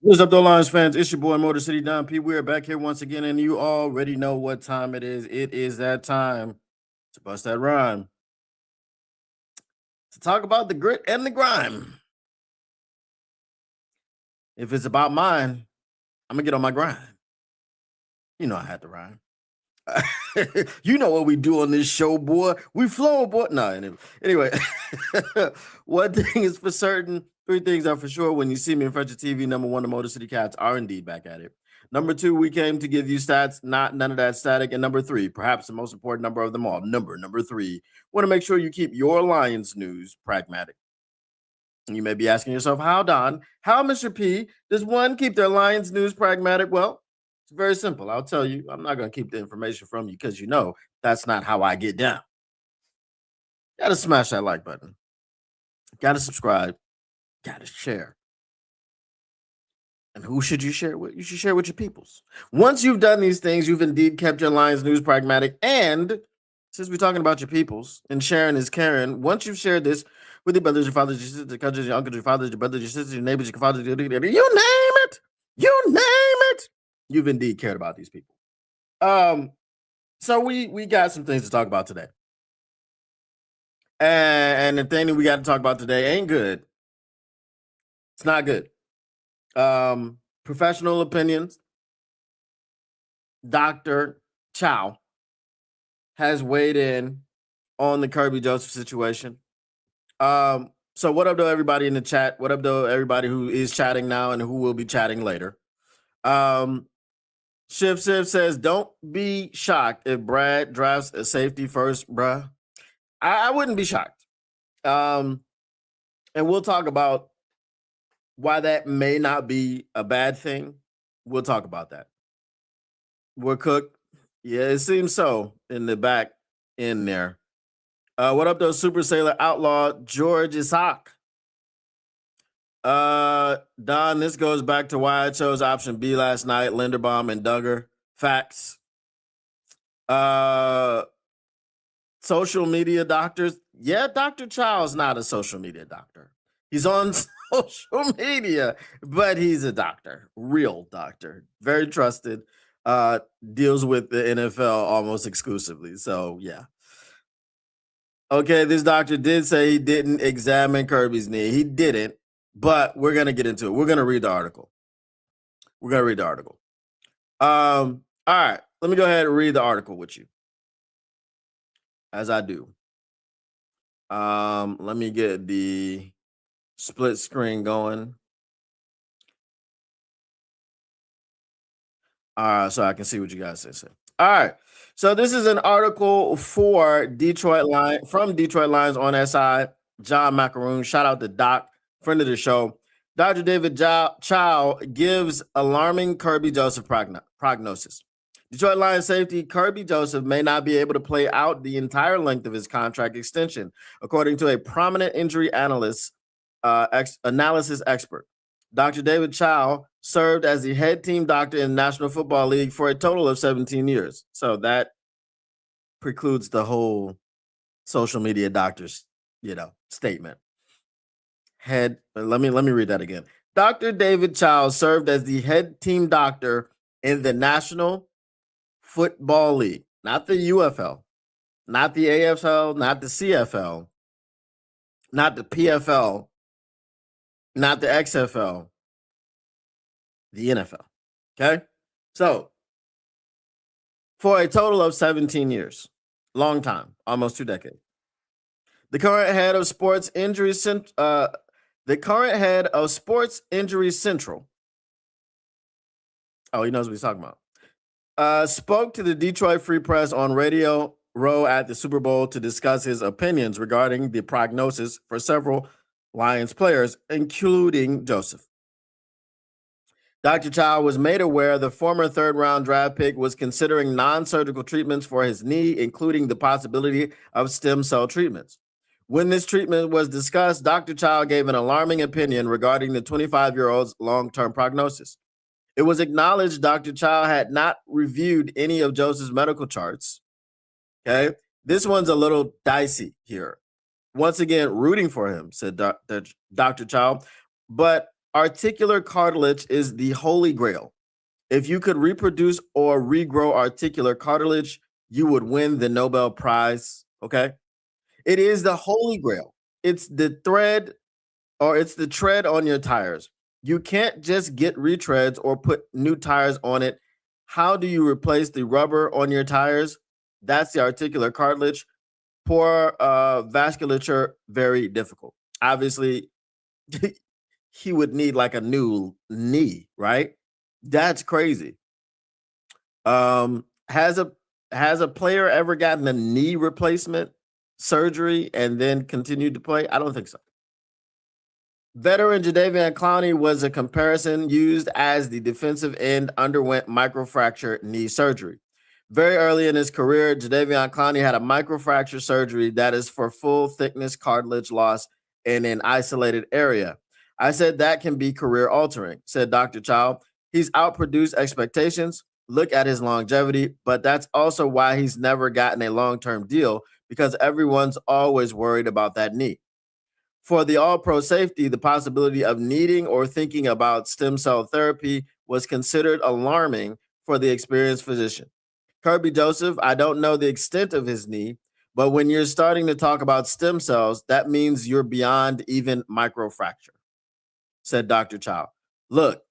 What's up, though, Lions fans? It's your boy Motor City Don P. We're back here once again, and you already know what time it is. It is that time to bust that rhyme, to talk about the grit and the grime. If it's about mine, I'm gonna get on my grind. You know I had to rhyme. You know what we do on this show, boy. We flow, boy. No, anyway. One thing is for certain, three things are for sure. When you see me in front of TV, number one, the Motor City Cats are indeed back at it. Number two, we came to give you stats, not none of that static. And number three, perhaps the most important number of them all, number three, want to make sure you keep your Lions news pragmatic. And you may be asking yourself, how, Don? How, Mr. P, does one keep their Lions news pragmatic? Well, it's very simple. I'll tell you, I'm not going to keep the information from you because you know that's not how I get down. Got to smash that like button. Got to subscribe. Got to share. And who should you share with? You should share with your peoples. Once you've done these things, you've indeed kept your Lions news pragmatic. And since we're talking about your peoples and sharing is caring, once you've shared this with your brothers, your fathers, your sisters, your cousins, your uncles, your fathers, your brothers, your sisters, your neighbors, your fathers, you name it, you've indeed cared about these people. So we got some things to talk about today. And the thing that we got to talk about today ain't good. It's not good. Professional opinions. Dr. Chow has weighed in on the Kerby Joseph situation. So what up to everybody in the chat? What up to everybody who is chatting now and who will be chatting later? Shiv says, don't be shocked if Brad drafts a safety first, bruh. I wouldn't be shocked. And we'll talk about why that may not be a bad thing. We'll talk about that. We're cooked. Yeah, it seems so in the back in there. What up, though, Super Sailor Outlaw George Isaac? Don, this goes back to why I chose option B last night, Linderbaum and Duggar. Facts. Social media doctors. Yeah, Dr. Child's not a social media doctor. He's on social media, but he's a doctor, real doctor, very trusted, deals with the NFL almost exclusively. So, yeah. Okay, this doctor did say he didn't examine Kerby's knee. He didn't, but we're going to get into it. We're going to read the article. All right, let me go ahead and read the article with you. As I do. Let me get the split screen going. So I can see what you guys say. All right. So this is an article for Detroit Lions on SI. John Macaroon. Shout out to Doc, friend of the show. Dr. David Chow gives alarming Kerby Joseph prognosis. Detroit Lions safety Kerby Joseph may not be able to play out the entire length of his contract extension, according to a prominent injury analysis expert. Dr. David Chow served as the head team doctor in the National Football League for a total of 17 years. So that precludes the whole social media doctor's, statement. Let me read that again. Dr. David Chow served as the head team doctor in the National Football League, not the UFL, not the AFL, not the CFL, not the PFL, not the XFL, the NFL. Okay? So, for a total of 17 years, long time, almost 2 decades. The current head of Sports Injury Central. Oh, he knows what he's talking about. Spoke to the Detroit Free Press on Radio Row at the Super Bowl to discuss his opinions regarding the prognosis for several Lions players, including Joseph. Dr. Chow was made aware the former third-round draft pick was considering non-surgical treatments for his knee, including the possibility of stem cell treatments. When this treatment was discussed, Dr. Chow gave an alarming opinion regarding the 25-year-old's long-term prognosis. It was acknowledged Dr. Chow had not reviewed any of Joseph's medical charts. Okay, this one's a little dicey here. Once again, rooting for him, said Dr. Chow, but Articular cartilage is the holy grail. If you could reproduce or regrow articular cartilage, you would win the Nobel Prize. Okay. It is the holy grail. It's the thread or it's the tread on your tires. You can't just get retreads or put new tires on it. How do you replace the rubber on your tires? That's the articular cartilage. Poor vasculature, very difficult. Obviously, he would need like a new knee, right? That's crazy. Um, has a has a player ever gotten a knee replacement surgery and then continued to play? I don't think so. Veteran Jadeveon Clowney was a comparison used as the defensive end underwent microfracture knee surgery. Very early in his career, Jadeveon Clowney had a microfracture surgery that is for full thickness cartilage loss in an isolated area. I said that can be career altering, said Dr. Chow. He's outproduced expectations. Look at his longevity, but that's also why he's never gotten a long term deal because everyone's always worried about that knee. For the all pro safety, the possibility of needing or thinking about stem cell therapy was considered alarming for the experienced physician. Kerby Joseph, I don't know the extent of his knee, but when you're starting to talk about stem cells, that means you're beyond even microfracture, said Dr. Chow. Look,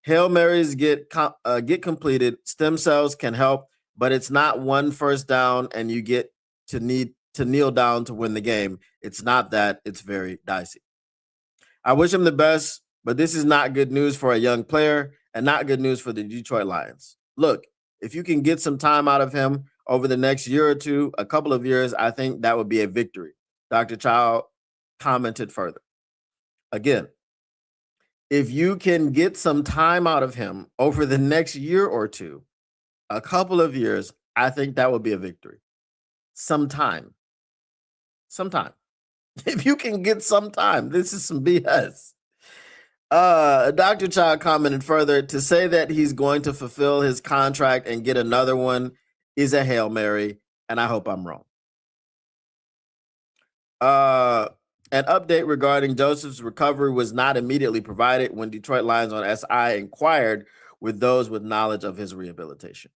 Hail Marys get completed. Stem cells can help, but it's not one first down and you get to need to kneel down to win the game. It's not that. It's very dicey. I wish him the best, but this is not good news for a young player and not good news for the Detroit Lions. Look, if you can get some time out of him over the next year or two, a couple of years, I think that would be a victory. Dr. Chow commented further. Again, if you can get some time out of him over the next year or two, a couple of years, I think that would be a victory. Sometime. Sometime. If you can get some time, this is some BS. Dr. Child commented further to say that he's going to fulfill his contract and get another one is a Hail Mary, and I hope I'm wrong. An update regarding Joseph's recovery was not immediately provided when Detroit Lions on SI inquired with those with knowledge of his rehabilitation.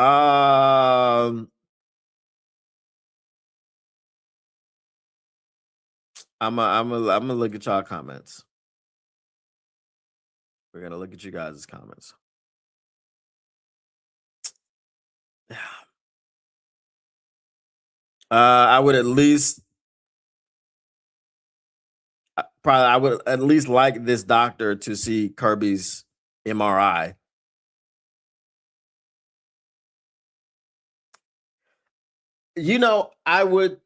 I'm gonna look at y'all comments. We're gonna look at you guys' comments. I would at least probably I would at least like this doctor to see Kerby's MRI. You know, I would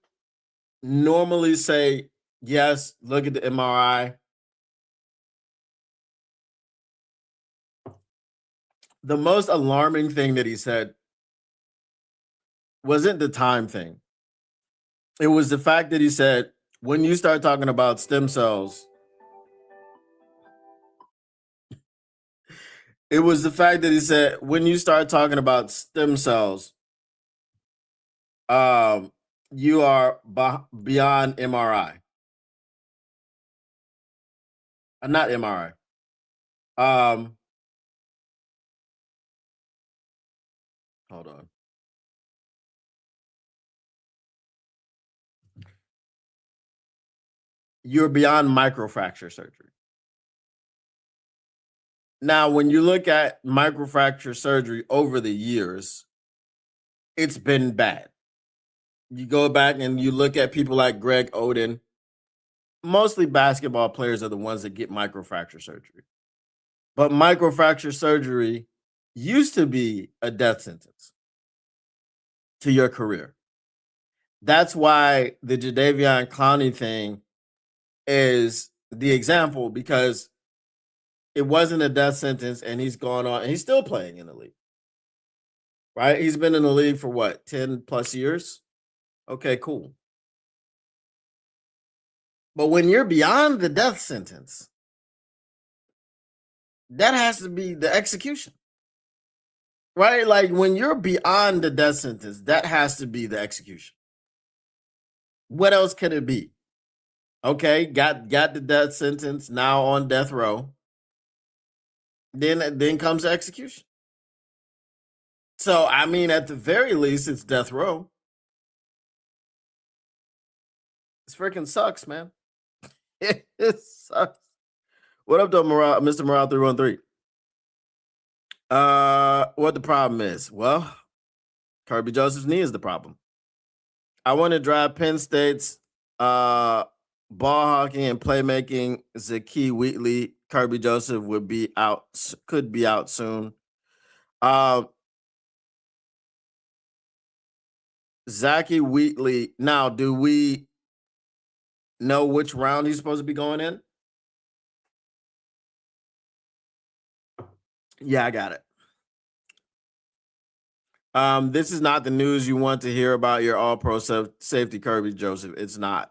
normally say yes, look at the MRI. The most alarming thing that he said wasn't the time thing. It was the fact that he said, when you start talking about stem cells, it was the fact that he said, when you start talking about stem cells, you are beyond MRI. Not MRI. Hold on. You're beyond microfracture surgery. Now, when you look at microfracture surgery over the years, it's been bad. You go back and you look at people like Greg Oden. Mostly basketball players are the ones that get microfracture surgery. But microfracture surgery used to be a death sentence to your career. That's why the Jadeveon Clowney thing is the example because it wasn't a death sentence and he's gone on and he's still playing in the league. Right? He's been in the league for what, 10 plus years? Okay, cool. But when you're beyond the death sentence, that has to be the execution. Right? Like when you're beyond the death sentence, that has to be the execution. What else could it be? Okay, got the death sentence, now on death row. Then comes execution. So I mean, at the very least, it's death row. This freaking sucks, man. It sucks. What up, though, Mr. Morale 313? What the problem is? Well, Kerby Joseph's knee is the problem. I want to drive Penn State's ball hockey and playmaking. Zaki Wheatley, Kerby Joseph could be out soon. Zachy Wheatley. Now, do we know which round he's supposed to be going in? Yeah, I got it. This is not the news you want to hear about your all-pro safety, Kerby Joseph. It's not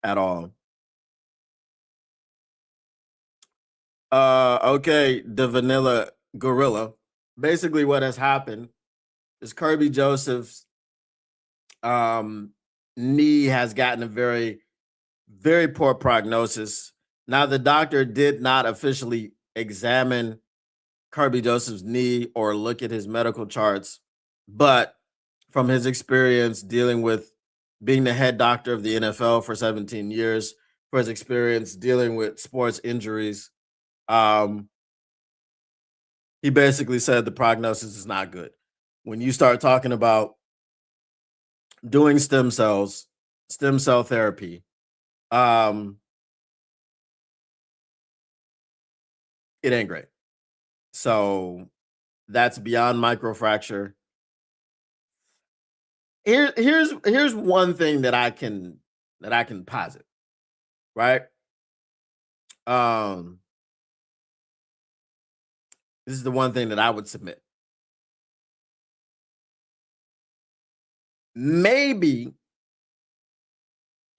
at all. Okay, the Vanilla Gorilla. Basically, what has happened is Kerby Joseph's knee has gotten a very, very poor prognosis. Now, the doctor did not officially examine Kerby Joseph's knee or look at his medical charts, but from his experience dealing with being the head doctor of the NFL for 17 years, for his experience dealing with sports injuries, he basically said the prognosis is not good. When you start talking about doing stem cell therapy, it ain't great. So that's beyond microfracture. Here's one thing that I can posit, right? This is the one thing that I would submit. Maybe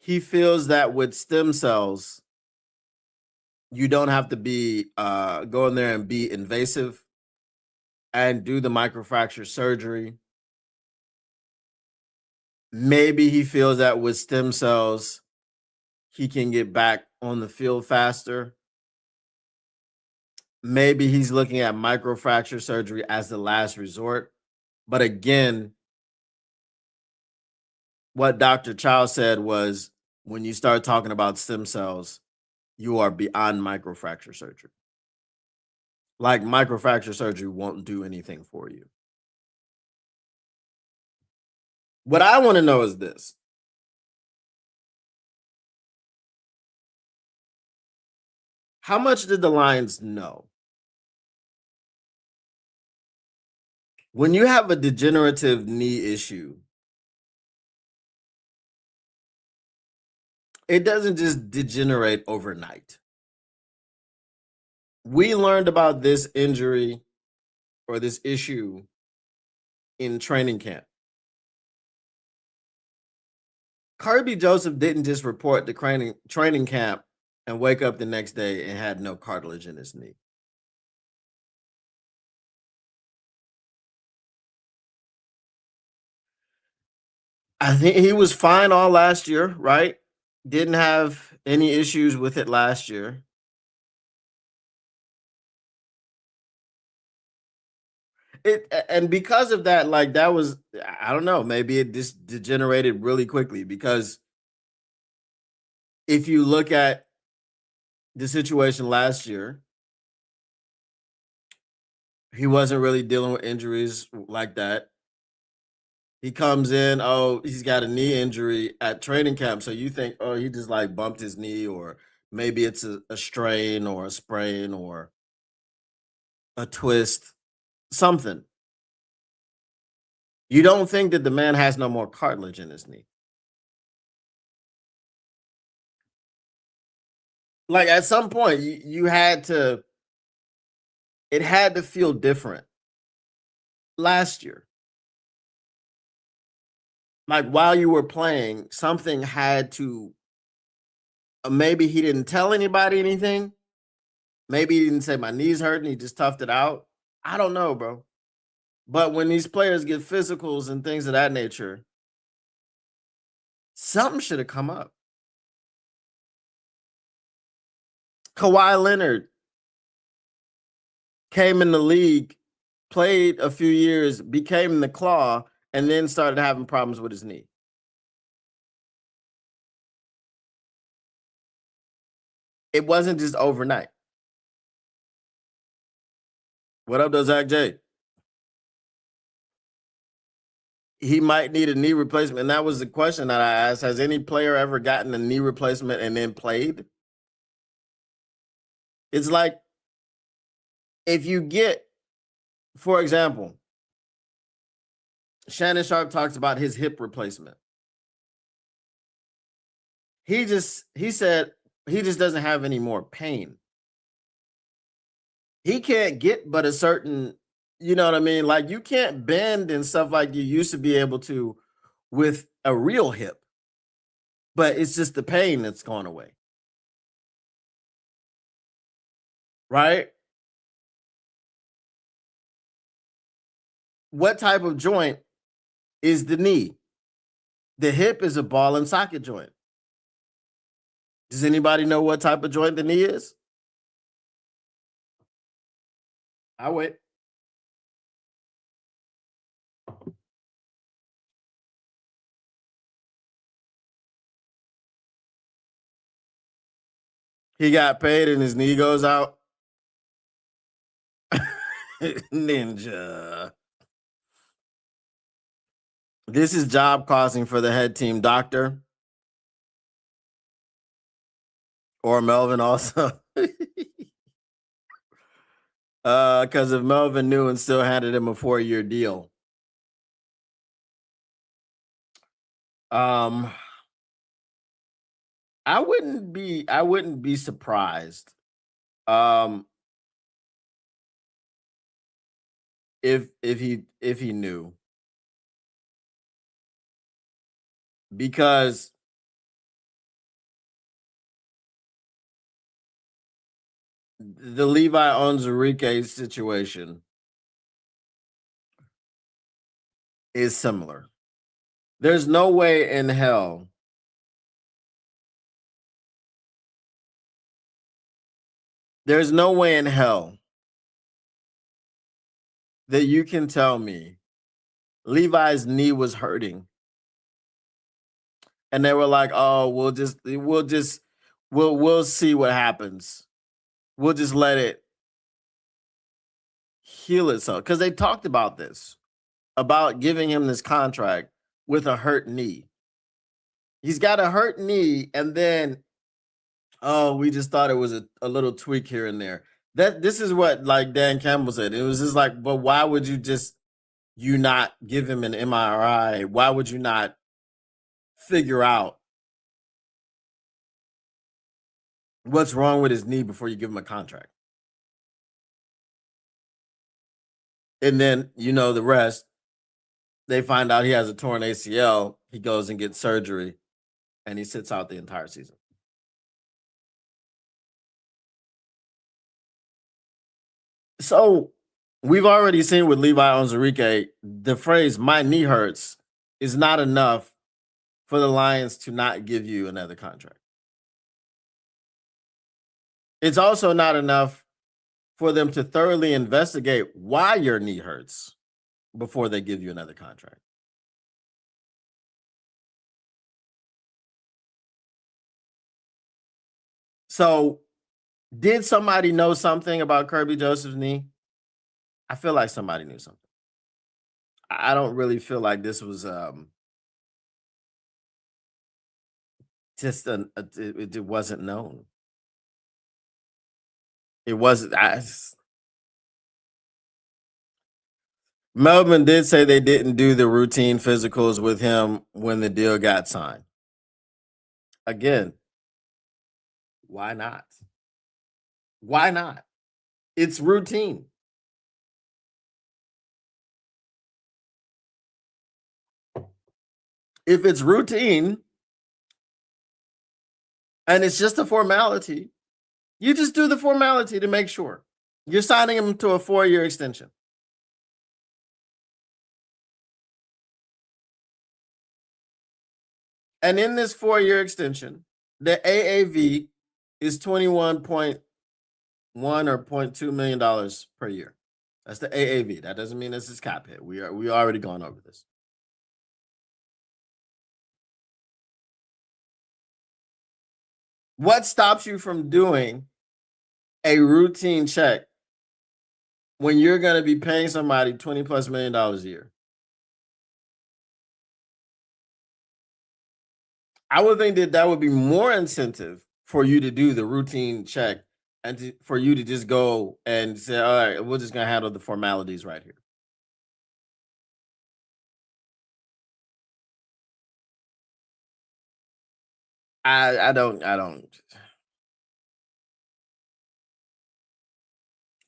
he feels that with stem cells, you don't have to be go in there and be invasive and do the microfracture surgery. Maybe he feels that with stem cells, he can get back on the field faster. Maybe he's looking at microfracture surgery as the last resort. But again, what Dr. Chow said was when you start talking about stem cells, you are beyond microfracture surgery. Like microfracture surgery won't do anything for you. What I want to know is this. How much did the Lions know? When you have a degenerative knee issue, it doesn't just degenerate overnight. We learned about this injury or this issue in training camp. Kerby Joseph didn't just report to training camp and wake up the next day and had no cartilage in his knee. I think he was fine all last year, right? Didn't have any issues with it last year. And because of that, like that was, I don't know, maybe it just degenerated really quickly because if you look at the situation last year, he wasn't really dealing with injuries like that. He comes in, oh, he's got a knee injury at training camp. So you think, oh, he just like bumped his knee, or maybe it's a strain or a sprain or a twist, something. You don't think that the man has no more cartilage in his knee. Like at some point, you had to, it had to feel different last year. Like while you were playing, something had to, maybe he didn't tell anybody anything. Maybe he didn't say my knee's hurting, he just toughed it out. I don't know, bro. But when these players get physicals and things of that nature, Something should have come up. Kawhi Leonard came in the league, played a few years, became the Claw, and then started having problems with his knee. It wasn't just overnight. What up, though, Zach J? He might need a knee replacement. And that was the question that I asked. Has any player ever gotten a knee replacement and then played? It's like if you get, for example, Shannon Sharp talks about his hip replacement. He said he just doesn't have any more pain. He can't get but a certain, you know what I mean? Like you can't bend and stuff like you used to be able to with a real hip, but it's just the pain that's gone away. Right? What type of joint is the knee? The hip is a ball and socket joint. Does anybody know what type of joint the knee is? I wait. He got paid and his knee goes out. Ninja. This is job costing for the head team doctor. Or Melvin also. Because if Melvin knew and still handed him a 4-year deal. I wouldn't be surprised. If he knew. Because the Levi Onwuzurike situation is similar. There's no way in hell that you can tell me Levi's knee was hurting and they were like, "Oh, we'll see what happens. We'll just let it heal itself." Because they talked about this, about giving him this contract with a hurt knee. He's got a hurt knee, and then, oh, we just thought it was a little tweak here and there. This is what like Dan Campbell said. It was just like, but why would you not give him an MRI? Why would you not figure out what's wrong with his knee before you give him a contract? And then you know the rest. They find out he has a torn ACL. He goes and gets surgery, and he sits out the entire season. So we've already seen with Levi Onwuzurike, the phrase "my knee hurts" is not enough for the Lions to not give you another contract. It's also not enough for them to thoroughly investigate why your knee hurts before they give you another contract. So, did somebody know something about Kerby Joseph's knee? I feel like somebody knew something. I don't really feel like this was just it wasn't known. It wasn't. Melvin did say they didn't do the routine physicals with him when the deal got signed. Again, why not? Why not? It's routine. If it's routine and it's just a formality, you just do the formality to make sure. You're signing him to a 4-year extension. And in this 4-year extension, the AAV is 21.1 or $0.2 million per year. That's the AAV. That doesn't mean this is cap hit. We already gone over this. What stops you from doing a routine check when you're going to be paying somebody $20+ million a year? I would think that would be more incentive for you to do the routine check and for you to just go and say, all right, we're just going to handle the formalities right here. I don't.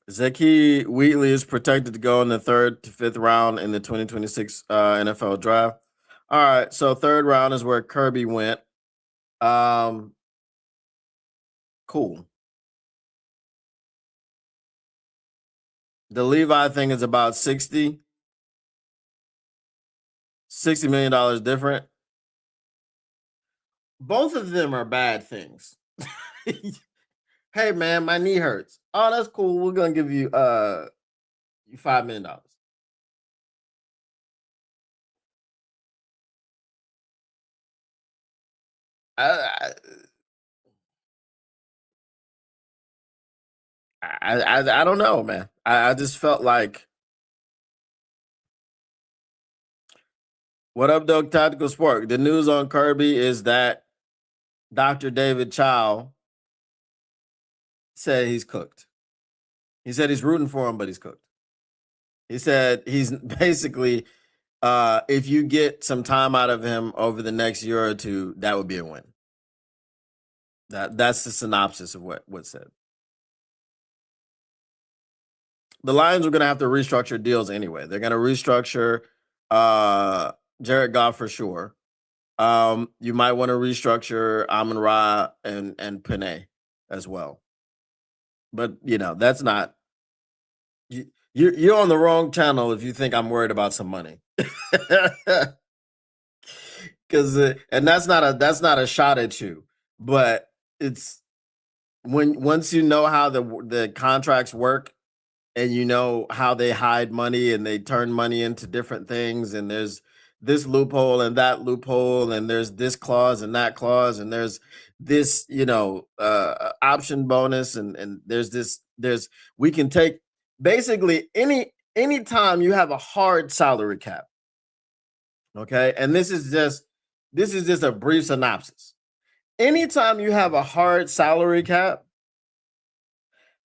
Zeki Wheatley is protected to go in the 3rd to 5th round in the 2026 NFL draft. All right, so 3rd round is where Kerby went. Cool. The Levi thing is about $60 million different. Both of them are bad things. Hey man, my knee hurts. Oh, that's cool. We're gonna give you $5 million. I, I don't know, man. I just felt like, what up, Doug Tactical Sport? The news on Kerby is that Dr. David Chow said he's cooked. He said he's rooting for him, but he's cooked. He said he's basically, if you get some time out of him over the next year or two, that would be a win. That's the synopsis of what's said. The Lions are going to have to restructure deals anyway. They're going to restructure Jared Goff for sure. You might want to restructure Amon Ra and Panay as well. But that's not. You're on the wrong channel if you think I'm worried about some money. Because and that's not a shot at you, but it's once you know how the contracts work, and you know how they hide money and they turn money into different things, and there's this loophole and that loophole, and there's this clause and that clause, and there's this option bonus, and there's we can take basically any time you have a hard salary cap. Okay, and this is just a brief synopsis. Anytime you have a hard salary cap,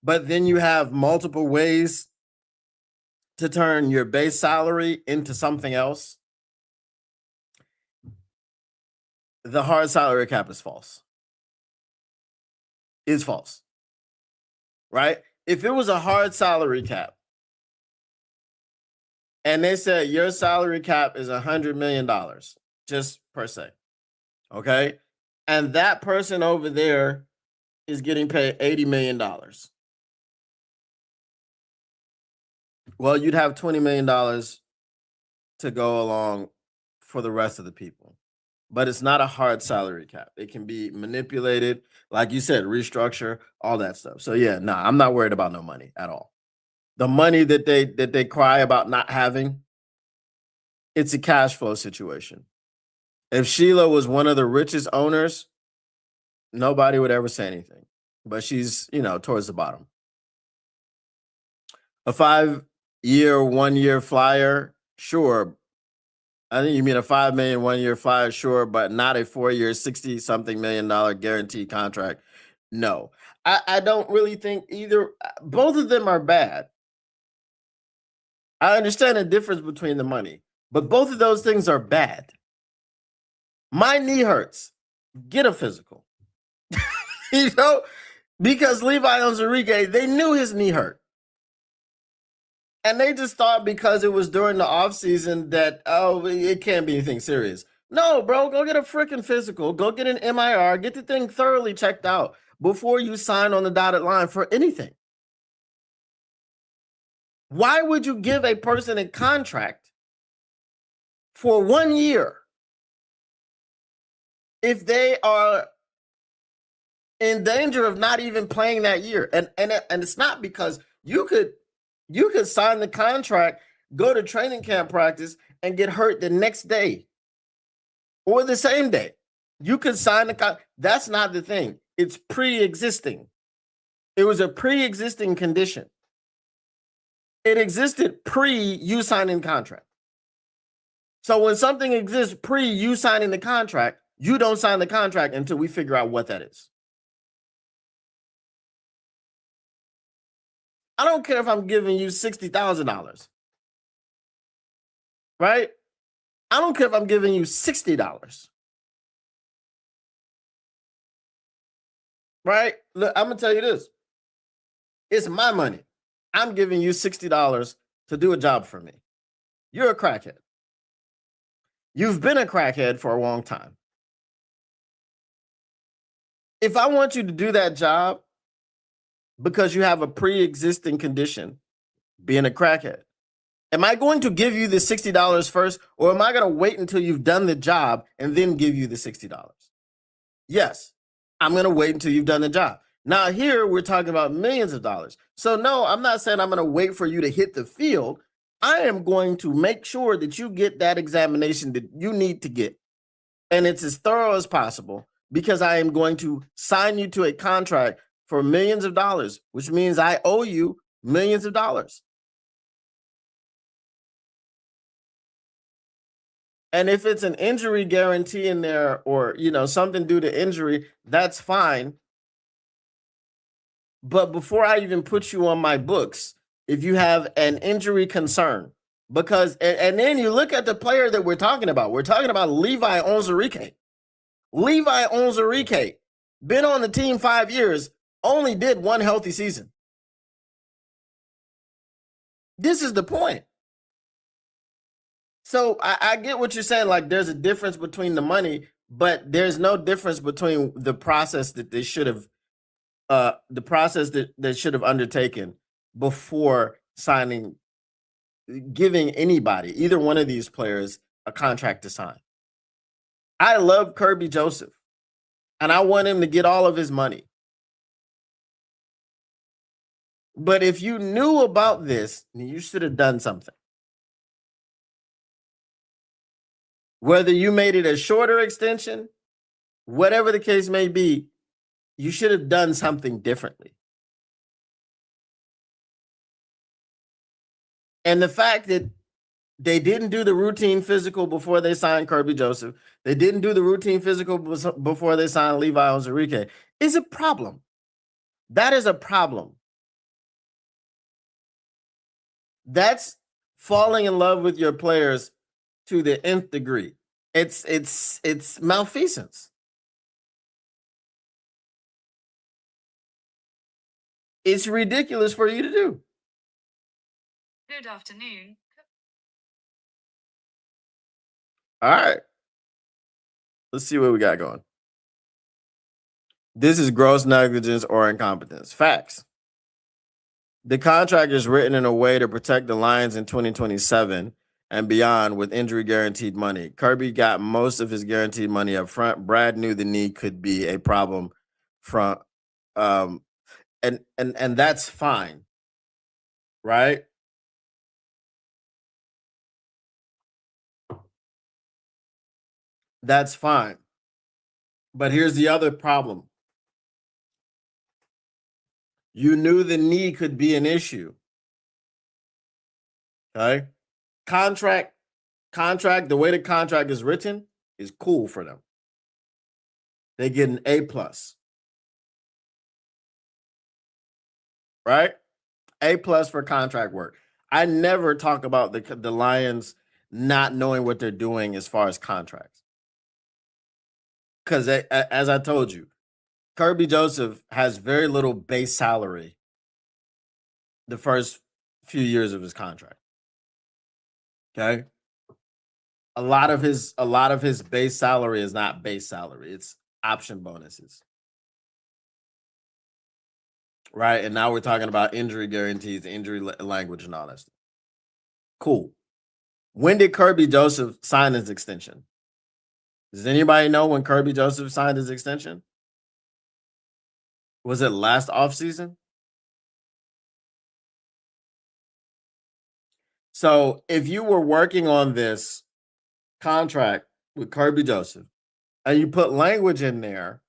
but then you have multiple ways to turn your base salary into something else, the hard salary cap is false. It's false. Right? If it was a hard salary cap and they said your salary cap is $100 million, just per se, okay? And that person over there is getting paid $80 million. Well, you'd have $20 million to go along for the rest of the people. But it's not a hard salary cap. It can be manipulated, like you said, restructure, all that stuff. So yeah, I'm not worried about no money at all. The money that they cry about not having, it's a cash flow situation. If Sheila was one of the richest owners, nobody would ever say anything. But she's, towards the bottom. A 5-year, 1-year flyer, sure. I think you mean a $5 million 1-year flyer, sure, but not a 4-year, $60-something million guaranteed contract. No, I don't really think either. Both of them are bad. I understand the difference between the money, but both of those things are bad. My knee hurts. Get a physical. Because Levi Onwuzurike, they knew his knee hurt. And they just thought because it was during the offseason that, it can't be anything serious. No, bro, go get a freaking physical. Go get an MIR. Get the thing thoroughly checked out before you sign on the dotted line for anything. Why would you give a person a contract for 1 year if they are in danger of not even playing that year. And it's not because you could sign the contract, go to training camp practice, and get hurt the next day or the same day. You could sign the contract. That's not the thing. It's pre-existing. It was a pre-existing condition. It existed pre you signing the contract. So when something exists pre you signing the contract, you don't sign the contract until we figure out what that is. I don't care if I'm giving you $60,000, right? I don't care if I'm giving you $60, right? Look, I'm gonna tell you this. It's my money. I'm giving you $60 to do a job for me. You're a crackhead. You've been a crackhead for a long time. If I want you to do that job because you have a pre-existing condition, being a crackhead, am I going to give you the $60 first, or am I going to wait until you've done the job and then give you the $60? Yes, I'm going to wait until you've done the job. Now, here we're talking about millions of dollars. So, no, I'm not saying I'm going to wait for you to hit the field. I am going to make sure that you get that examination that you need to get. And it's as thorough as possible, because I am going to sign you to a contract for millions of dollars, which means I owe you millions of dollars. And if it's an injury guarantee in there, or, something due to injury, that's fine. But before I even put you on my books, if you have an injury concern, because, and then you look at the player that we're talking about Levi Onwuzurike. Levi Onwuzurike, been on the team 5 years, only did one healthy season. This is the point. So I get what you're saying. Like, there's a difference between the money, but there's no difference between the process that they should have, undertaken before signing, giving anybody, either one of these players, a contract to sign. I love Kerby Joseph, and I want him to get all of his money. But if you knew about this, you should have done something. Whether you made it a shorter extension, whatever the case may be, you should have done something differently. And the fact that they didn't do the routine physical before they signed Kerby Joseph, they didn't do the routine physical before they signed Levi Onwuzurike, is a problem. That is a problem. That's falling in love with your players to the nth degree. It's malfeasance. It's ridiculous for you to do. Good afternoon. All right. Let's see what we got going. This is gross negligence or incompetence. Facts. The contract is written in a way to protect the Lions in 2027 and beyond with injury guaranteed money. Kerby got most of his guaranteed money up front. Brad knew the knee could be a problem from and that's fine. Right? That's fine. But here's the other problem. You knew the knee could be an issue. Okay? Contract, the way the contract is written is cool for them. They get an A+. Right? A+ for contract work. I never talk about the Lions not knowing what they're doing as far as contracts. Because as I told you, Kerby Joseph has very little base salary the first few years of his contract. Okay? A lot of his base salary is not base salary. It's option bonuses. Right? And now we're talking about injury guarantees, injury language, and all that stuff. Cool. When did Kerby Joseph sign his extension? Does anybody know when Kerby Joseph signed his extension? Was it last offseason? So if you were working on this contract with Kerby Joseph and you put language in there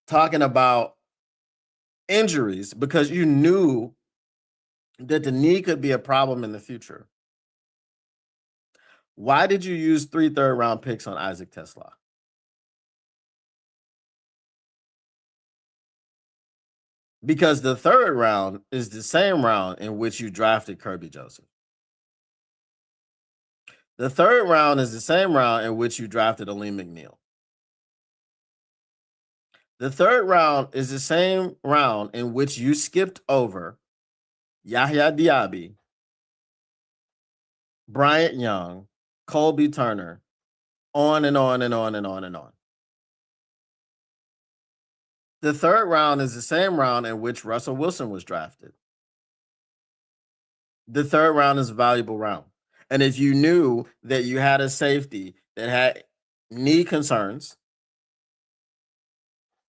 talking about injuries because you knew that the knee could be a problem in the future, why did you use 3 third-round picks on Isaac Tesla? Because the third round is the same round in which you drafted Kerby Joseph. The third round is the same round in which you drafted Aleem McNeil. The third round is the same round in which you skipped over Yahya Diaby, Bryant Young, Colby Turner, on and on and on and on and on. The third round is the same round in which Russell Wilson was drafted. The third round is a valuable round. And if you knew that you had a safety that had knee concerns,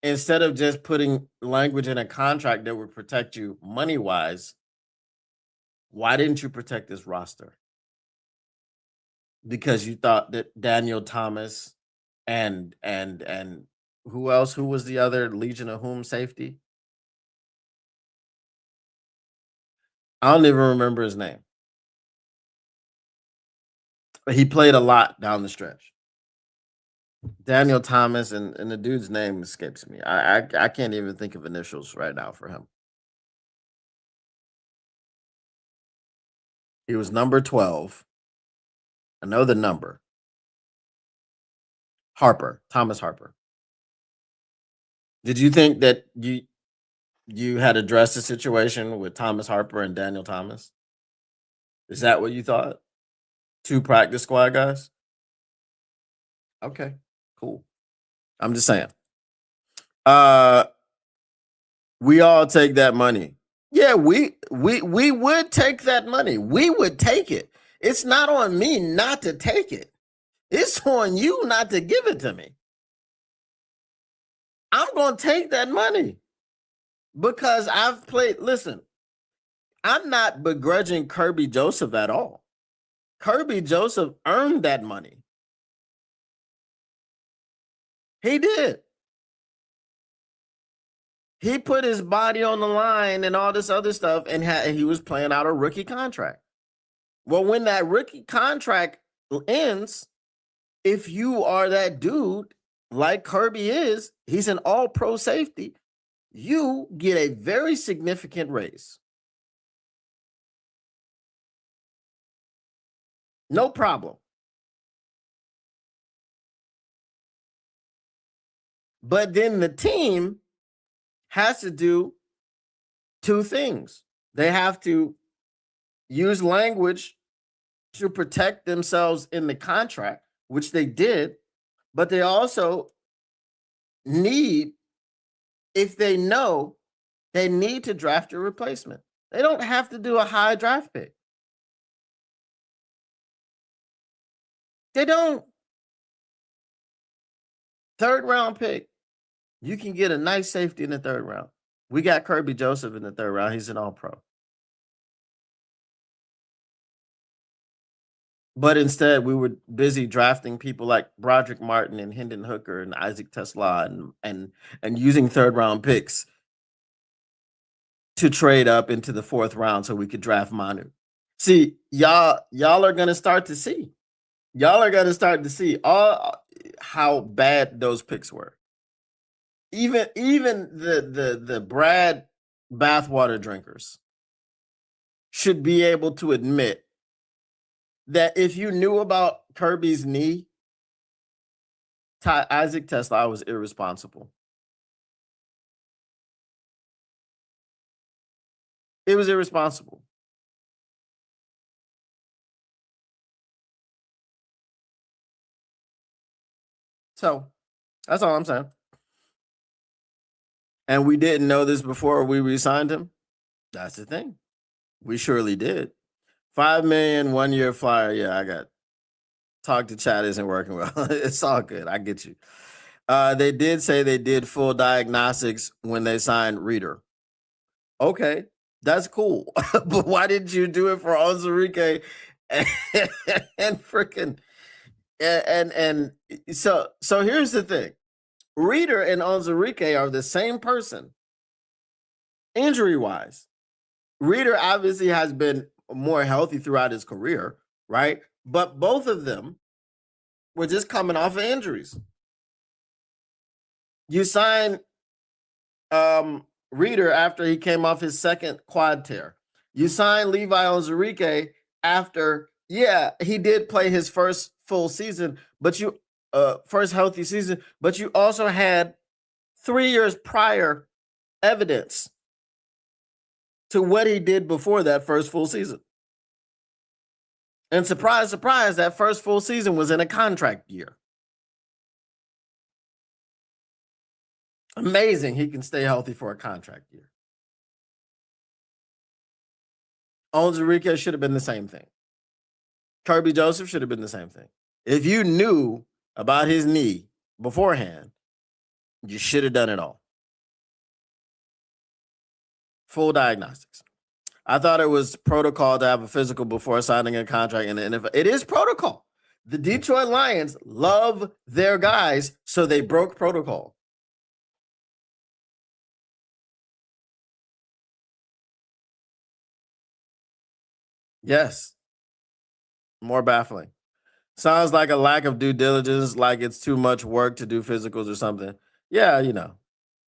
instead of just putting language in a contract that would protect you money-wise, why didn't you protect this roster? Because you thought that Daniel Thomas and who else? Who was the other Legion of Whom safety? I don't even remember his name. But he played a lot down the stretch. Daniel Thomas and the dude's name escapes me. I can't even think of initials right now for him. He was number 12. I know the number. Harper, Thomas Harper. Did you think that you had addressed the situation with Thomas Harper and Daniel Thomas? Is that what you thought? 2 practice squad guys? Okay, cool. I'm just saying. We all take that money. Yeah, we would take that money. We would take it. It's not on me not to take it. It's on you not to give it to me. I'm going to take that money because I've played. Listen, I'm not begrudging Kerby Joseph at all. Kerby Joseph earned that money. He did. He put his body on the line and all this other stuff, and he was playing out a rookie contract. Well, when that rookie contract ends, if you are that dude like Kerby is, he's an all-pro safety, you get a very significant raise. No problem. But then the team has to do 2 things. They have to use language to protect themselves in the contract, which they did, but they also need, if they know, they need to draft a replacement. They don't have to do a high draft pick. They don't. Third round pick. You can get a nice safety in the third round. We got Kerby Joseph in the third round. He's an all-pro. But instead, we were busy drafting people like Broderick Martin and Hendon Hooker and Isaac Tesla and using third-round picks to trade up into the 4th round so we could draft Manu. See, y'all are going to start to see. Y'all are going to start to see all how bad those picks were. Even the Brad bathwater drinkers should be able to admit that if you knew about Kerby's knee, Isaac Tesla was irresponsible. It was irresponsible. So that's all I'm saying. And we didn't know this before we re-signed him. That's the thing. We surely did. $5 million 1-year flyer. Yeah, I got Talk to chat isn't working well. It's all good. I get you. They did say they did full diagnostics when they signed Reader. Okay, that's cool. But why didn't you do it for Ozarike and, and freaking and so here's the thing. Reader and Ozarike are the same person injury wise. Reader obviously has been more healthy throughout his career, right? But both of them were just coming off of injuries. You sign Reader after he came off his second quad tear. You sign Levi Ozarike after, yeah, he did play his first full season, but you first healthy season, but you also had 3 years prior evidence to what he did before that first full season. And surprise, surprise, that first full season was in a contract year. Amazing he can stay healthy for a contract year. Ozarike should have been the same thing. Kerby Joseph should have been the same thing. If you knew about his knee beforehand, you should have done it all. Full diagnostics. I thought it was protocol to have a physical before signing a contract in the NFL. It is protocol. The Detroit Lions love their guys, so they broke protocol. Yes. More baffling. Sounds like a lack of due diligence, like it's too much work to do physicals or something. Yeah,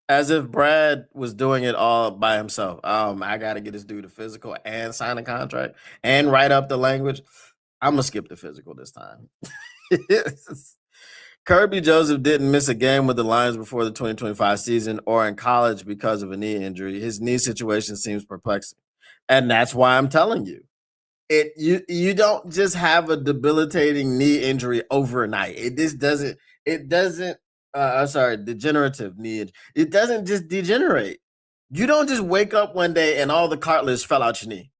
as if Brad was doing it all by himself. I got to get this dude a physical and sign a contract and write up the language. I'm going to skip the physical this time. Kerby Joseph didn't miss a game with the Lions before the 2025 season or in college because of a knee injury. His knee situation seems perplexing. And that's why I'm telling you. You don't just have a debilitating knee injury overnight. Degenerative knee injury. It doesn't just degenerate. You don't just wake up one day and all the cartilage fell out your knee.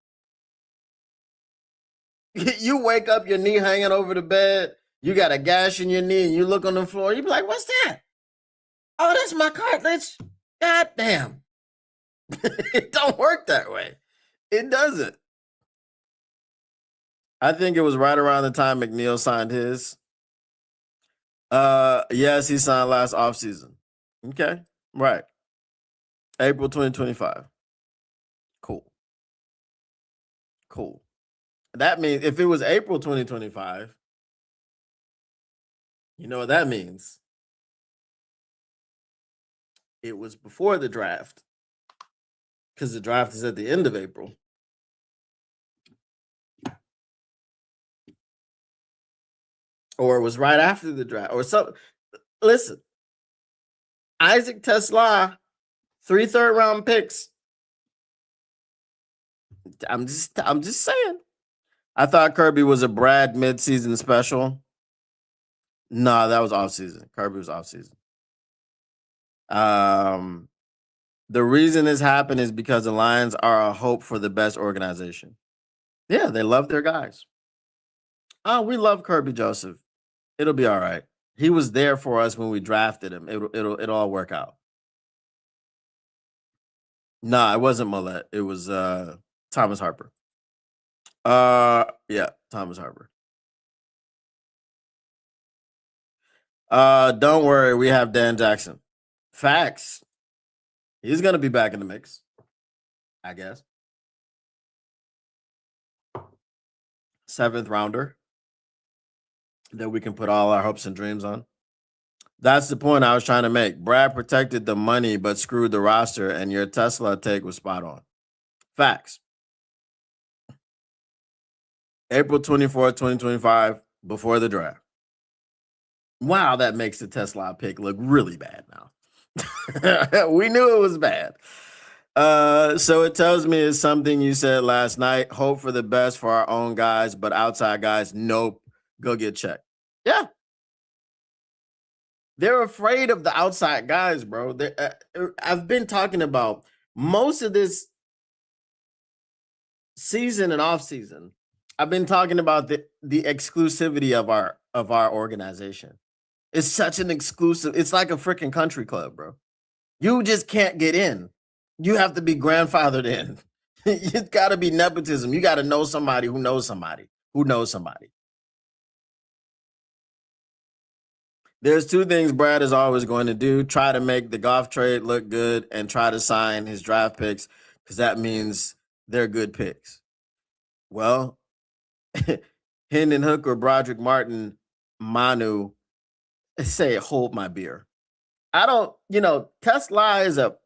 You wake up, your knee hanging over the bed, you got a gash in your knee, and you look on the floor, you be like, what's that? Oh, that's my cartilage. God damn. It don't work that way. It doesn't. I think it was right around the time McNeil signed his. Yes, he signed last offseason. Okay, right. April 2025. Cool. That means if it was April 2025, you know what that means? It was before the draft, because the draft is at the end of April. Or it was right after the draft, or something. Listen, Isaac Tesla, 3 third-round picks. I'm just saying. I thought Kerby was a Brad midseason special. No, that was offseason. Kerby was offseason. The reason this happened is because the Lions are a hope for the best organization. Yeah, they love their guys. Oh, we love Kerby Joseph. It'll be all right. He was there for us when we drafted him. It'll all work out. Nah, it wasn't Millette. It was Thomas Harper. Yeah, Thomas Harper. Don't worry, we have Dan Jackson. Facts. He's gonna be back in the mix, I guess. 7th rounder that we can put all our hopes and dreams on. That's the point I was trying to make. Brad protected the money but screwed the roster, and your Tesla take was spot on. Facts. April 24th, 2025, before the draft. Wow, that makes the Tesla pick look really bad now. We knew it was bad. So it tells me it's something you said last night. Hope for the best for our own guys, but outside guys, nope. Go get checked. Yeah. They're afraid of the outside guys, bro. I've been talking about most of this season and off season. I've been talking about the exclusivity of our organization. It's such an exclusive. It's like a freaking country club, bro. You just can't get in. You have to be grandfathered in. It's got to be nepotism. You got to know somebody who knows somebody who knows somebody. There's two things Brad is always going to do: try to make the golf trade look good and try to sign his draft picks because that means they're good picks. Well, Hendon Hooker, Broderick Martin, Manu say, hold my beer. I don't, Tesla is a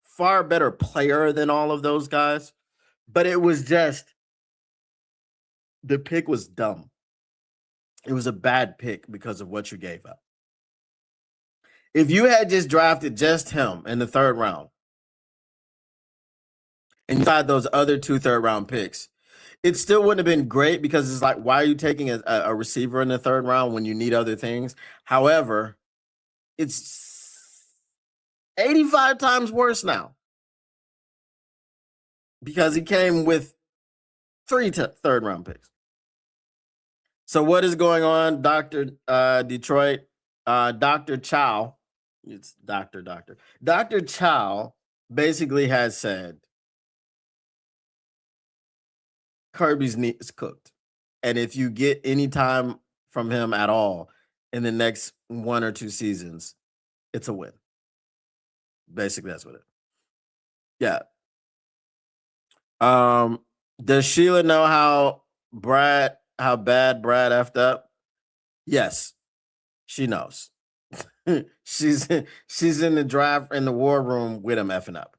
far better player than all of those guys, but it was just the pick was dumb. It was a bad pick because of what you gave up. If you had just drafted just him in the third round and you had those other 2 third-round picks, it still wouldn't have been great because it's like, why are you taking a receiver in the third round when you need other things? However, it's 85 times worse now because he came with 3 third-round picks. So what is going on, Dr. Detroit? Dr. Chow, it's Dr. Dr. Chow basically has said Kerby's knee is cooked. And if you get any time from him at all in the next 1 or 2 seasons, it's a win. Basically, that's what it is. Yeah. Does Sheila know how bad Brad effed up? Yes, she knows. she's in the draft in the war room with him effing up.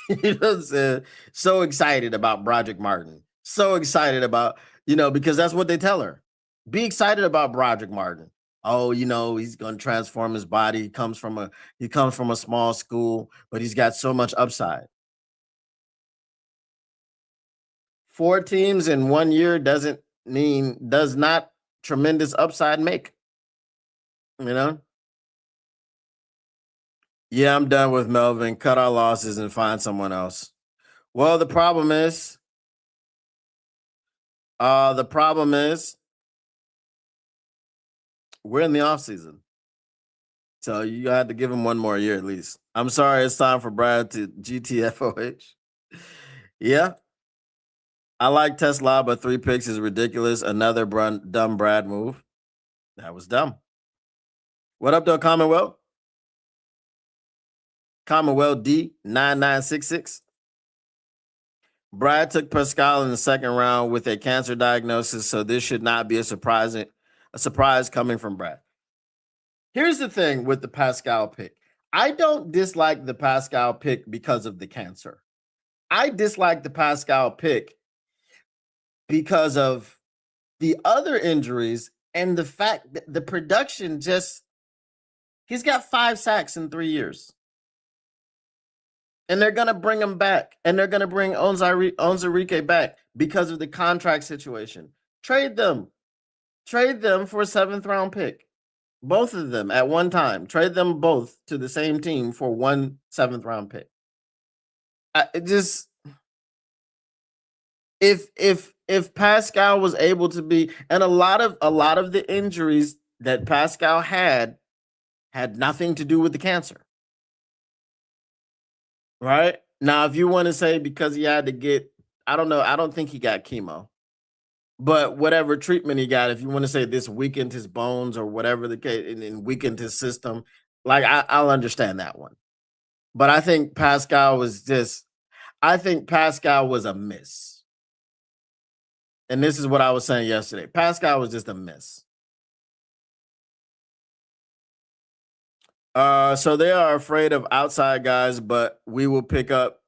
You know what I'm saying? So excited about Broderick Martin. So excited about, because that's what they tell her. Be excited about Broderick Martin. Oh, he's going to transform his body. He comes from a small school, but he's got so much upside. 4 teams in 1 year does not tremendous upside make. Yeah, I'm done with Melvin. Cut our losses and find someone else. Well, the problem is we're in the off season. So you had to give him 1 more year at least. I'm sorry, it's time for Brad to GTFOH. Yeah. I like Tesla, but 3 picks is ridiculous. Another dumb Brad move. That was dumb. What up, though, Commonwealth? Commonwealth D9966. Brad took Pascal in the second round with a cancer diagnosis, so this should not be a surprise coming from Brad. Here's the thing with the Pascal pick. I don't dislike the Pascal pick because of the cancer. I dislike the Pascal pick because of the other injuries and the fact that the production he's got 5 sacks in 3 years. And they're going to bring him back. And they're going to bring Onzarike back because of the contract situation. Trade them. Trade them for a 7th round pick. Both of them at one time. Trade them both to the same team for 1 7th round pick. If Pascal was able to be, and a lot of the injuries that Pascal had nothing to do with the cancer. Right? Now, if you want to say because he had to get, I don't know, I don't think he got chemo. But whatever treatment he got, if you want to say this weakened his bones or whatever the case, and weakened his system, like I'll understand that one. But I think Pascal was a miss. And this is what I was saying yesterday. Pascal was just a miss. So they are afraid of outside guys, but we will pick up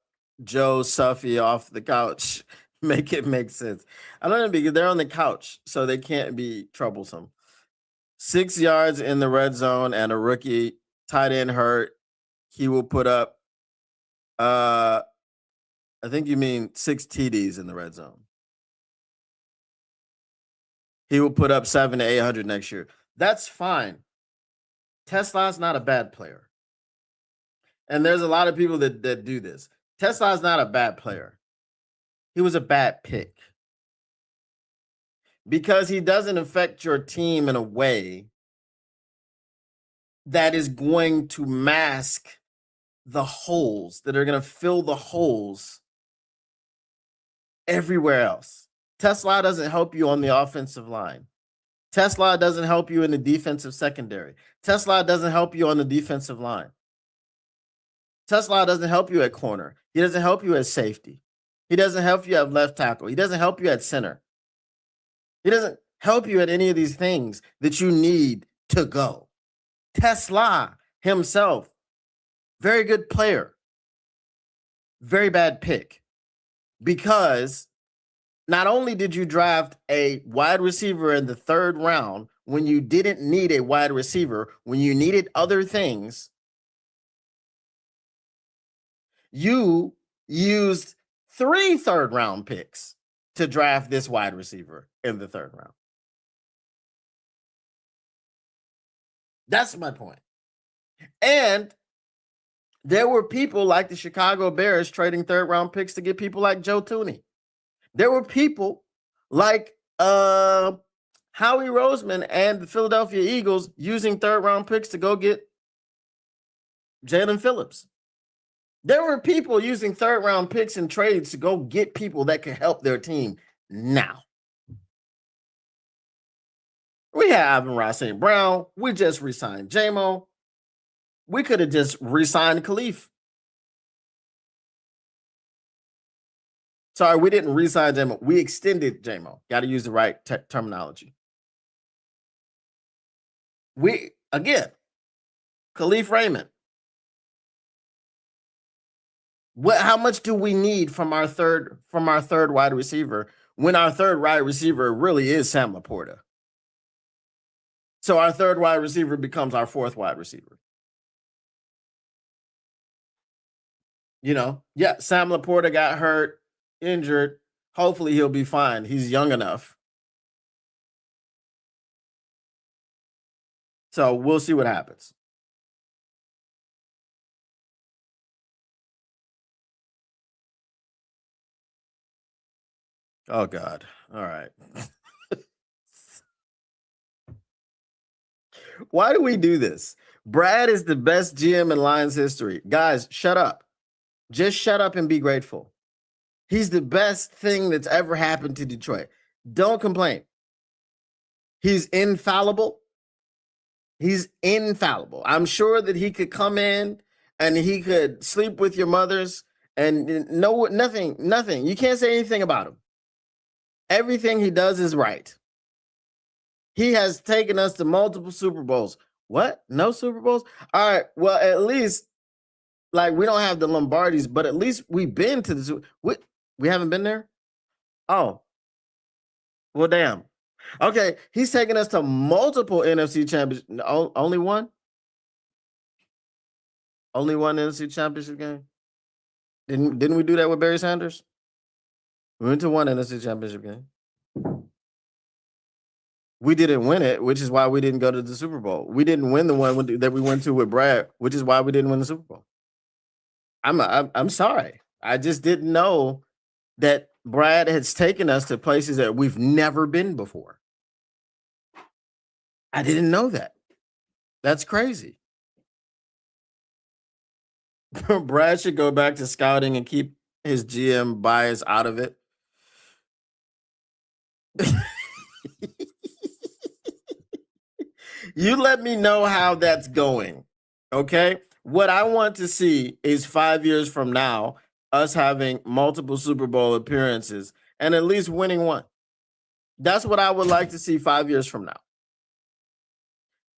Joe Suffy off the couch. Make it make sense. I don't know, because they're on the couch, so they can't be troublesome. 6 yards in the red zone and a rookie tight end hurt. He will put up, I think you mean 6 TDs in the red zone. He will put up 700 to 800 next year. That's fine. Tesla's not a bad player. And there's a lot of people that do this. Tesla's not a bad player. He was a bad pick. because he doesn't affect your team in a way that is going to mask the holes, that are going to fill the holes everywhere else. Tesla doesn't help you on the offensive line. Tesla doesn't help you in the defensive secondary. Tesla doesn't help you on the defensive line. Tesla doesn't help you at corner. He doesn't help you at safety. He doesn't help you at left tackle. He doesn't help you at center. He doesn't help you at any of these things that you need to go. Tesla himself, very good player, very bad pick, because not only did you draft a wide receiver in the 3rd round when you didn't need a wide receiver, when you needed other things, you used 3 third-round picks to draft this wide receiver in the 3rd round. That's my point. And there were people like the Chicago Bears trading 3rd-round picks to get people like Joe Thuney. There were people like Howie Roseman and the Philadelphia Eagles using 3rd-round picks to go get Jalen Phillips. There were people using 3rd-round picks and trades to go get people that could help their team now. We have Amon-Ra St. Brown. We just re-signed J-Mo. We could have just re-signed Khalif. Sorry, we didn't re-sign J-Mo. We extended J-Mo. Got to use the right terminology. Again, Khalif Raymond. How much do we need from our third wide receiver when our 3rd wide receiver really is Sam Laporta? So our 3rd wide receiver becomes our 4th wide receiver. Yeah, Sam Laporta got hurt, injured. Hopefully he'll be fine. He's young enough. So we'll see what happens. Oh, God. All right. Why do we do this? Brad is the best GM in Lions history. Guys, shut up. Just shut up and be grateful. He's the best thing that's ever happened to Detroit. Don't complain. He's infallible. He's infallible. I'm sure that he could come in and he could sleep with your mothers and nothing. You can't say anything about him. Everything he does is right. He has taken us to multiple Super Bowls. What? No Super Bowls? All right. Well, at least, like, we don't have the Lombardis, but at least we've been to the Super. We haven't been there? Oh. Well, damn. Okay. He's taken us to multiple NFC championships. Only one? Only one NFC championship game? Didn't we do that with Barry Sanders? We went to one NFC championship game. We didn't win it, which is why we didn't go to the Super Bowl. We didn't win the one that we went to with Brad, which is why we didn't win the Super Bowl. I'm sorry. I just didn't know that Brad has taken us to places that we've never been before. I didn't know that. That's crazy. Brad should go back to scouting and keep his GM bias out of it. You let me know how that's going. Okay. What I want to see is 5 years from now, us having multiple Super Bowl appearances and at least winning one. That's what I would like to see 5 years from now.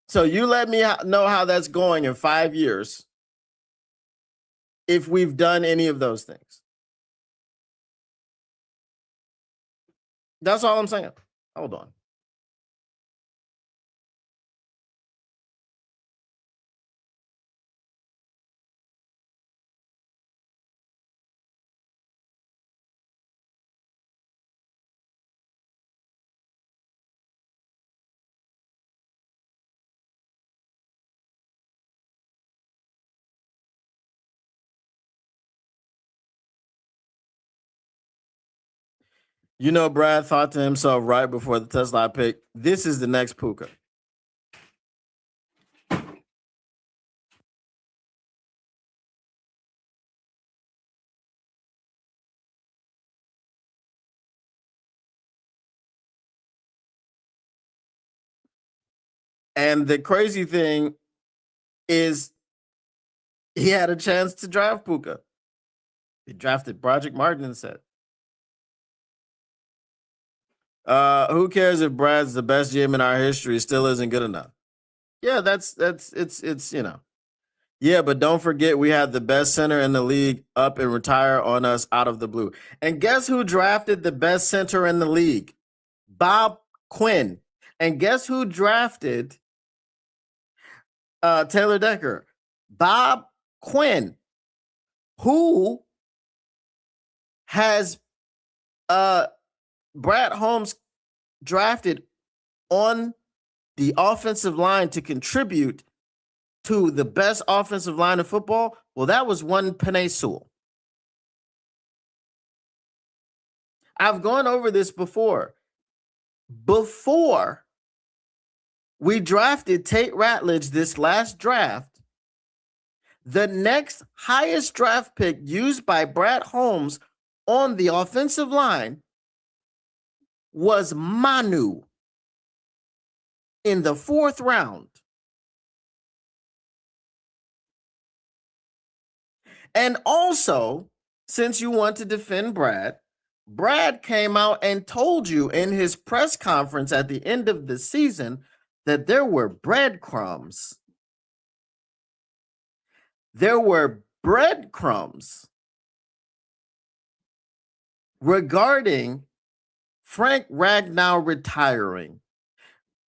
So you let me know how that's going in 5 years if we've done any of those things. That's all I'm saying. Hold on. You know, Brad thought to himself right before the Tesla pick, this is the next Puka. And the crazy thing is he had a chance to draft Puka. He drafted Broderick Martin instead. Who cares if Brad's the best GM in our history? Still isn't good enough. Yeah, it's you know. Yeah, but don't forget we had the best center in the league up and retire on us out of the blue. And guess who drafted the best center in the league? Bob Quinn. And guess who drafted Taylor Decker? Bob Quinn, who has Brad Holmes drafted on the offensive line to contribute to the best offensive line of football. Well, that was one Penei Sewell. I've gone over this before. Before we drafted Tate Ratledge this last draft, the next highest draft pick used by Brad Holmes on the offensive line was Manu in the 4th round. And also, since you want to defend Brad, Brad came out and told you in his press conference at the end of the season that there were breadcrumbs. There were breadcrumbs regarding Frank Ragnow retiring.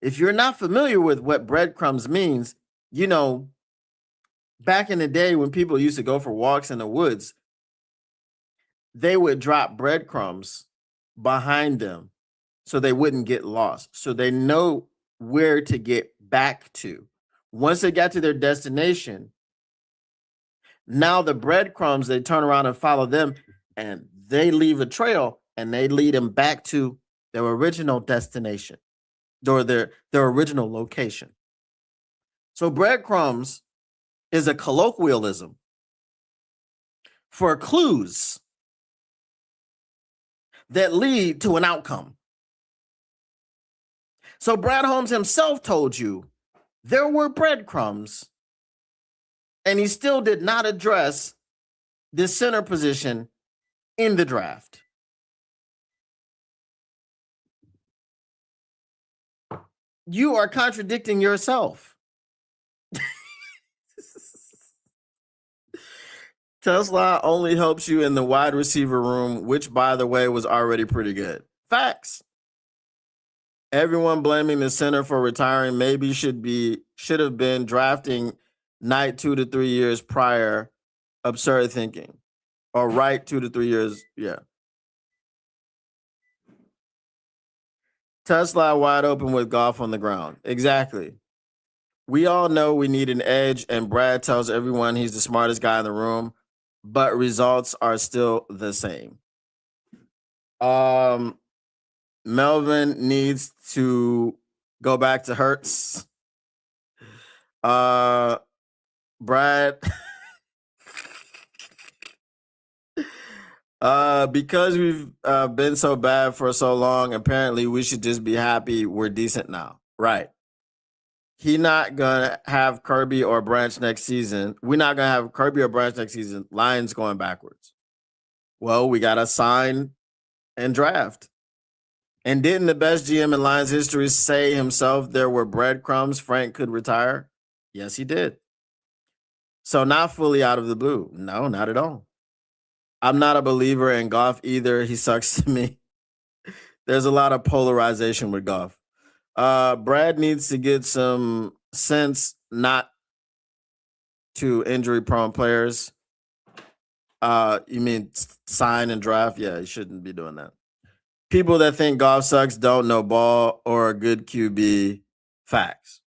If you're not familiar with what breadcrumbs means, you know, back in the day when people used to go for walks in the woods, they would drop breadcrumbs behind them so they wouldn't get lost. So they know where to get back to. Once they got to their destination, now the breadcrumbs, they turn around and follow them and they leave a trail and they lead them back to their original destination or their original location. So breadcrumbs is a colloquialism for clues that lead to an outcome. So Brad Holmes himself told you there were breadcrumbs, and he still did not address the center position in the draft. You are contradicting yourself. Tesla only helps you in the wide receiver room, which, by the way, was already pretty good. Facts. Everyone blaming the center for retiring maybe should have been drafting Knight 2 to 3 years prior. Absurd thinking. Or right 2 to 3 years. Yeah. Tesla wide open with Goff on the ground. Exactly. We all know we need an edge, and Brad tells everyone he's the smartest guy in the room, but results are still the same. Melvin needs to go back to Hurts. Brad. Because we've been so bad for so long, apparently we should just be happy we're decent now. Right. He not gonna have Kerby or Branch next season. We're not gonna have Kerby or Branch next season. Lions going backwards. Well, we gotta sign and draft. And didn't the best GM in Lions history say himself there were breadcrumbs Frank could retire? Yes, he did. So not fully out of the blue. No, not at all. I'm not a believer in Goff either. He sucks to me. There's a lot of polarization with Goff. Brad needs to get some sense not to injury-prone players. You mean sign and draft? Yeah, he shouldn't be doing that. People that think Goff sucks don't know ball or a good QB. Facts.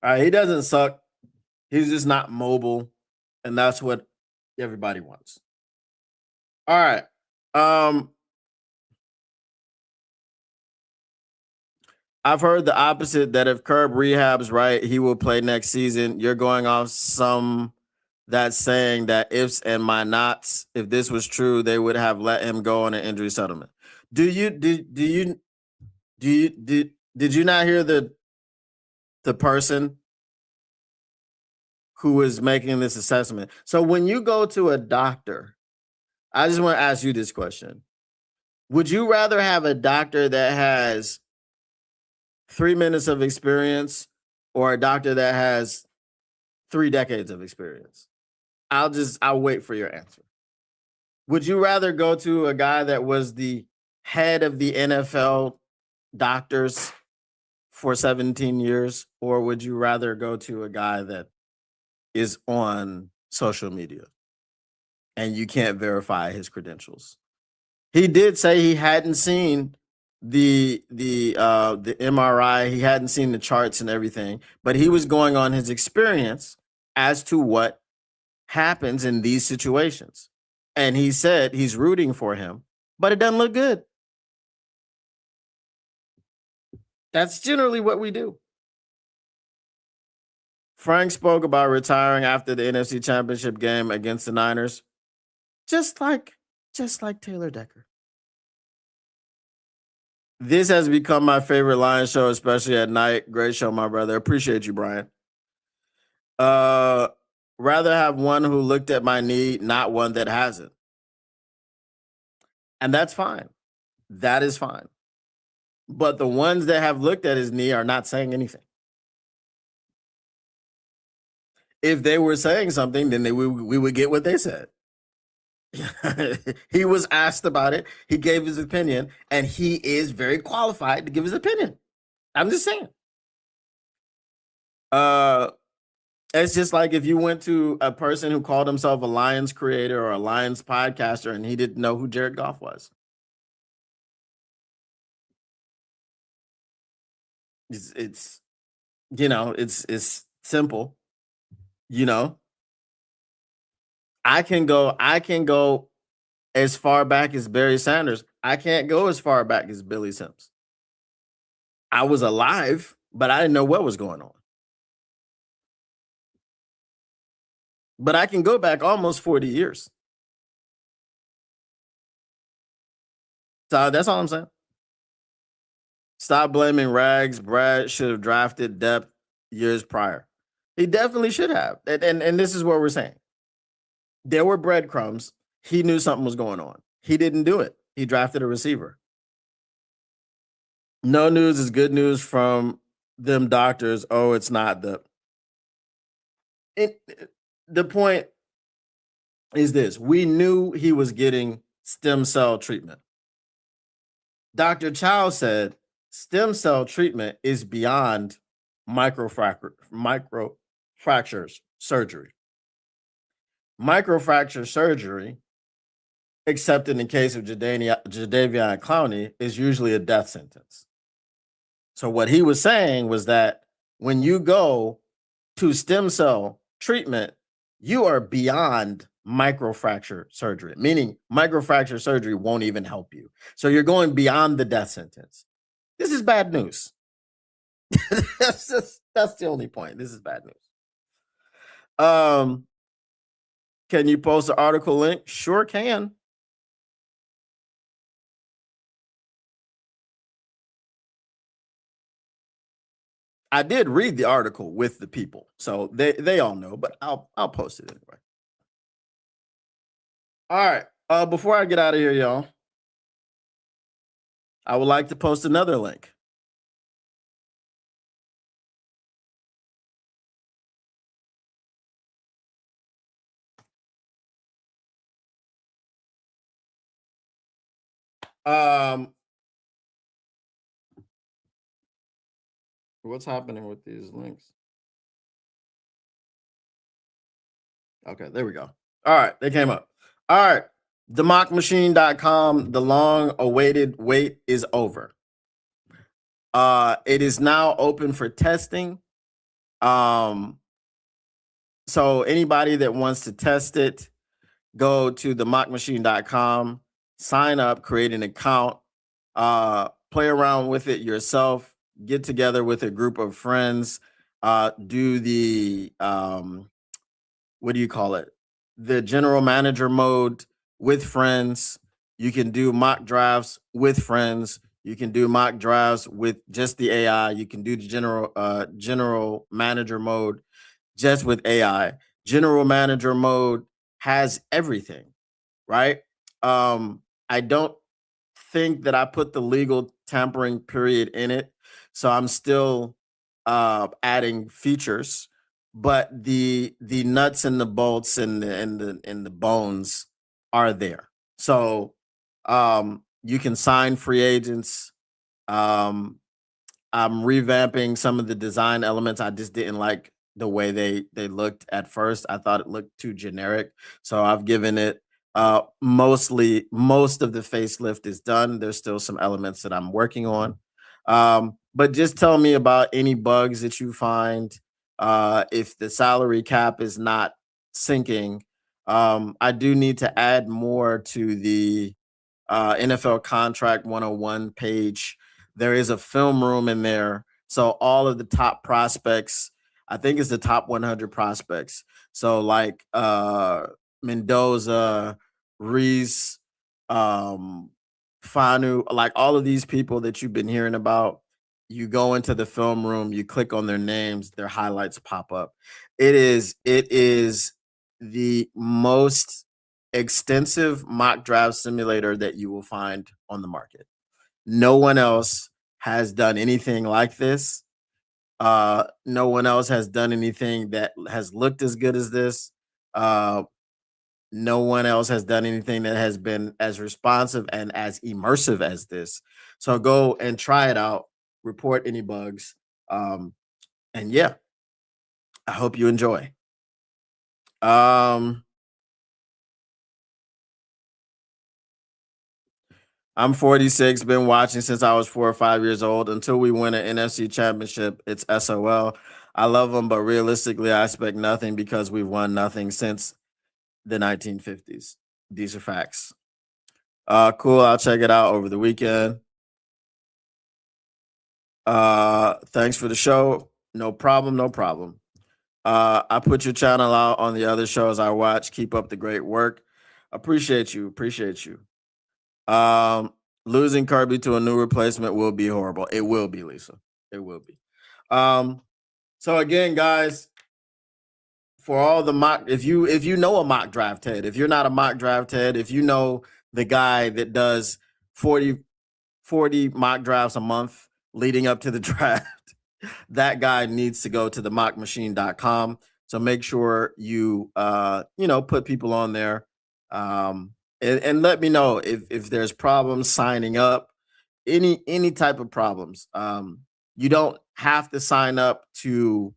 All right, he doesn't suck. He's just not mobile, and that's what everybody wants. All right. I've heard the opposite, that if Kerb rehabs right, he will play next season. You're going off some that's saying that ifs and my nots. If this was true, they would have let him go on an injury settlement. Did you not hear the person who is making this assessment? So when you go to a doctor, I just want to ask you this question. Would you rather have a doctor that has 3 minutes of experience or a doctor that has 3 decades of experience? I'll wait for your answer. Would you rather go to a guy that was the head of the NFL doctors for 17 years, or would you rather go to a guy that is on social media and you can't verify his credentials? He did say he hadn't seen the MRI, he hadn't seen the charts and everything, but he was going on his experience as to what happens in these situations. And he said he's rooting for him, but it doesn't look good. That's generally what we do. Frank spoke about retiring after the NFC Championship game against the Niners, just like Taylor Decker. This has become my favorite Lions show, especially at night. Great show, my brother. Appreciate you, Brian. Rather have one who looked at my knee, not one that hasn't. And that's fine. That is fine. But the ones that have looked at his knee are not saying anything. If they were saying something, then we would get what they said. He was asked about it. He gave his opinion, and he is very qualified to give his opinion. I'm just saying. It's just like if you went to a person who called himself a Lions creator or a Lions podcaster and he didn't know who Jared Goff was. It's it's simple. I can go as far back as Barry Sanders. I can't go as far back as Billy Sims. I was alive, but I didn't know what was going on. But I can go back almost 40 years. So that's all I'm saying. Stop blaming Rags. Brad should have drafted depth years prior. He definitely should have. And this is what we're saying. There were breadcrumbs. He knew something was going on. He didn't do it. He drafted a receiver. No news is good news from them doctors. Oh, it's not. The point is this. We knew he was getting stem cell treatment. Dr. Chow said stem cell treatment is beyond microfractures surgery. Microfracture surgery, except in the case of Jadeveon Clowney, is usually a death sentence. So what he was saying was that when you go to stem cell treatment, you are beyond microfracture surgery, meaning microfracture surgery won't even help you. So you're going beyond the death sentence. This is bad news. that's the only point. This is bad news. Can you post an article link? Sure can. I did read the article with the people, so they all know, but I'll post it anyway. All right. Before I get out of here, y'all, I would like to post another link. What's happening with these links? Okay, there we go. All right, they came up. All right, themockmachine.com, the long-awaited wait is over. It is now open for testing. So anybody that wants to test it, go to themockmachine.com, sign up, create an account, play around with it yourself. get together with a group of friends, do the what do you call it? The general manager mode with friends. You can do mock drafts with friends. You can do mock drafts with just the AI. You can do the general manager mode just with AI. General manager mode has everything, right? I don't think that I put the legal tampering period in it, so I'm still adding features, but the nuts and the bolts and the bones are there. So you can sign free agents. Um, I'm revamping some of the design elements. I just didn't like the way they looked at first. I thought it looked too generic. So I've given it most of the facelift is done. There's still some elements that I'm working on. But just tell me about any bugs that you find. If the salary cap is not sinking, I do need to add more to the NFL Contract 101 page. There is a film room in there. So all of the top prospects, I think it's the top 100 prospects. So like Mendoza, Reese, um, Fanu, like all of these people that you've been hearing about, you go into the film room, you click on their names, their highlights pop up. It is the most extensive mock draft simulator that you will find on the market. No one else has done anything like this. No one else has done anything that has looked as good as this. Uh, no one else has done anything that has been as responsive and as immersive as this. So go and try it out. Report any bugs. Um, and yeah, I hope you enjoy. Um, I'm 46, been watching since I was 4 or 5 years old. Until we win an NFC championship, it's SOL. I love them, but realistically, I expect nothing because we've won nothing since the 1950s. These are facts. Cool. I'll check it out over the weekend. Thanks for the show. No problem. No problem. I put your channel out on the other shows I watch. Keep up the great work. Appreciate you. Appreciate you. Um, Losing Kerby to a new replacement will be horrible. It will be, Lisa. It will be. Um, so again, guys, for all the mock, if you know a mock draft head, if you're not a mock draft head, if you know the guy that does 40 mock drafts a month leading up to the draft, that guy needs to go to the mockmachine.com. So make sure you put people on there. And let me know if there's problems signing up, any type of problems. You don't have to sign up to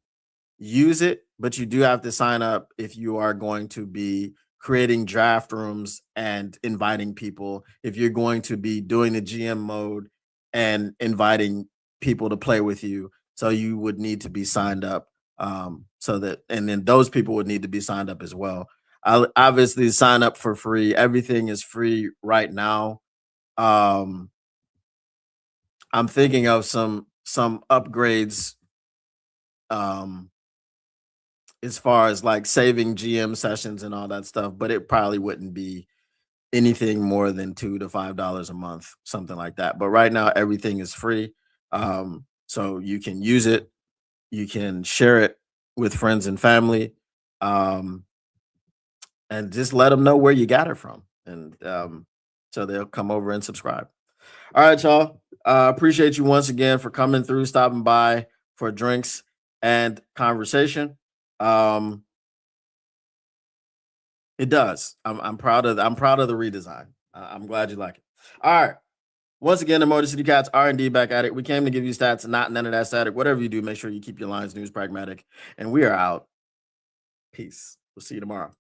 use it, but you do have to sign up if you are going to be creating draft rooms and inviting people. If you're going to be doing the GM mode and inviting people to play with you, so you would need to be signed up. So that, and then those people would need to be signed up as well. I'll obviously sign up for free. Everything is free right now. Um, I'm thinking of some upgrades um as far as like saving GM sessions and all that stuff, but it probably wouldn't be anything more than $2 to $5 a month, something like that. But right now, everything is free. So you can use it, you can share it with friends and family, um, and just let them know where you got it from. And so they'll come over and subscribe. All right, y'all. Appreciate you once again for coming through, stopping by for drinks and conversation. Um, It does. I'm proud of the redesign. I'm glad you like it. All right. Once again, the Motor City Cats R&D back at it. We came to give you stats, not none of that static. Whatever you do, make sure you keep your lines news pragmatic. And we are out. Peace. We'll see you tomorrow.